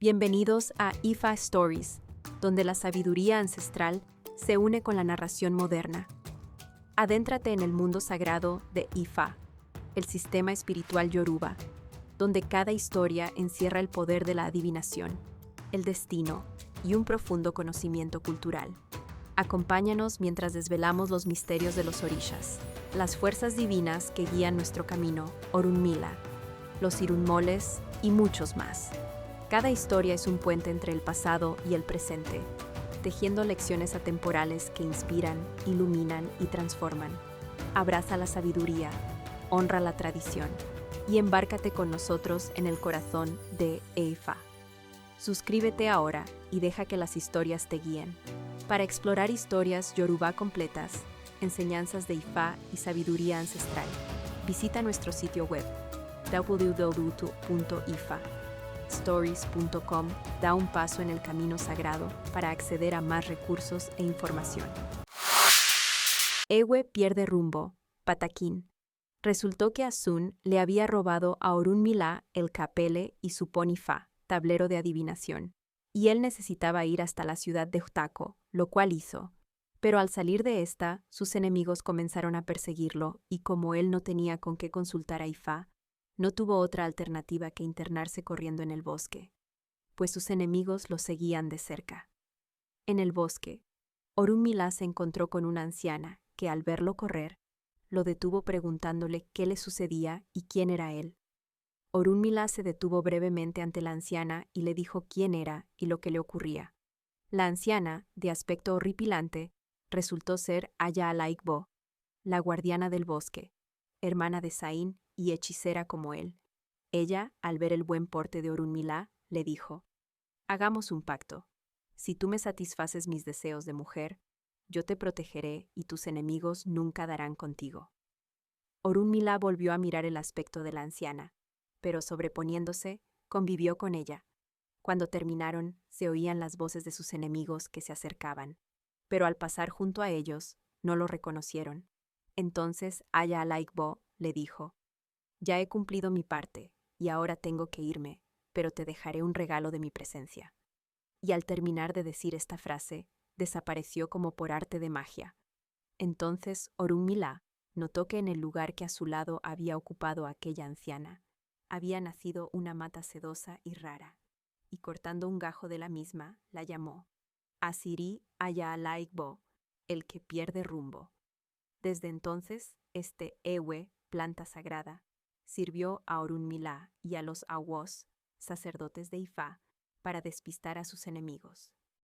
Bienvenidos a Ifa Stories, donde la sabiduría ancestral se une con la narración moderna. Adéntrate en el mundo sagrado de Ifa, el sistema espiritual yoruba, donde cada historia encierra el poder de la adivinación, el destino y un profundo conocimiento cultural. Acompáñanos mientras desvelamos los misterios de los orishas, las fuerzas divinas que guían nuestro camino, Orunmila, los irunmoles y muchos más. Cada historia es un puente entre el pasado y el presente, tejiendo lecciones atemporales que inspiran, iluminan y transforman. Abraza la sabiduría, honra la tradición y embárcate con nosotros en el corazón de Ifa. Suscríbete ahora y deja que las historias te guíen. Para explorar historias yoruba completas, enseñanzas de Ifa y sabiduría ancestral, visita nuestro sitio web www.ifastories.com. Da un paso en el camino sagrado para acceder a más recursos e información. Ewe pierde rumbo, Pataquín. Resultó que Asun le había robado a Orunmila el capele y su pony Fa, tablero de adivinación, y él necesitaba ir hasta la ciudad de Utaco, lo cual hizo. Pero al salir de esta, sus enemigos comenzaron a perseguirlo, y como él no tenía con qué consultar a Ifa, no tuvo otra alternativa que internarse corriendo en el bosque, pues sus enemigos lo seguían de cerca. En el bosque, Orunmila se encontró con una anciana que, al verlo correr, lo detuvo preguntándole qué le sucedía y quién era él. Orunmila se detuvo brevemente ante la anciana y le dijo quién era y lo que le ocurría. La anciana, de aspecto horripilante, resultó ser Aya Alaikbo, la guardiana del bosque, hermana de Zain y hechicera como él. Ella, al ver el buen porte de Orunmila, le dijo: «Hagamos un pacto. Si tú me satisfaces mis deseos de mujer, yo te protegeré y tus enemigos nunca darán contigo». Orunmila volvió a mirar el aspecto de la anciana, pero sobreponiéndose, convivió con ella. Cuando terminaron, se oían las voces de sus enemigos que se acercaban, pero al pasar junto a ellos, no lo reconocieron. Entonces Aya Alaikbo le dijo: «Ya he cumplido mi parte, y ahora tengo que irme, pero te dejaré un regalo de mi presencia». Y al terminar de decir esta frase, desapareció como por arte de magia. Entonces Orunmila notó que en el lugar que a su lado había ocupado aquella anciana, había nacido una mata sedosa y rara, y cortando un gajo de la misma, la llamó Asiri Aya Alaikbo, el que pierde rumbo. Desde entonces, este Ewe, planta sagrada, sirvió a Orunmila y a los Awos, sacerdotes de Ifa, para despistar a sus enemigos.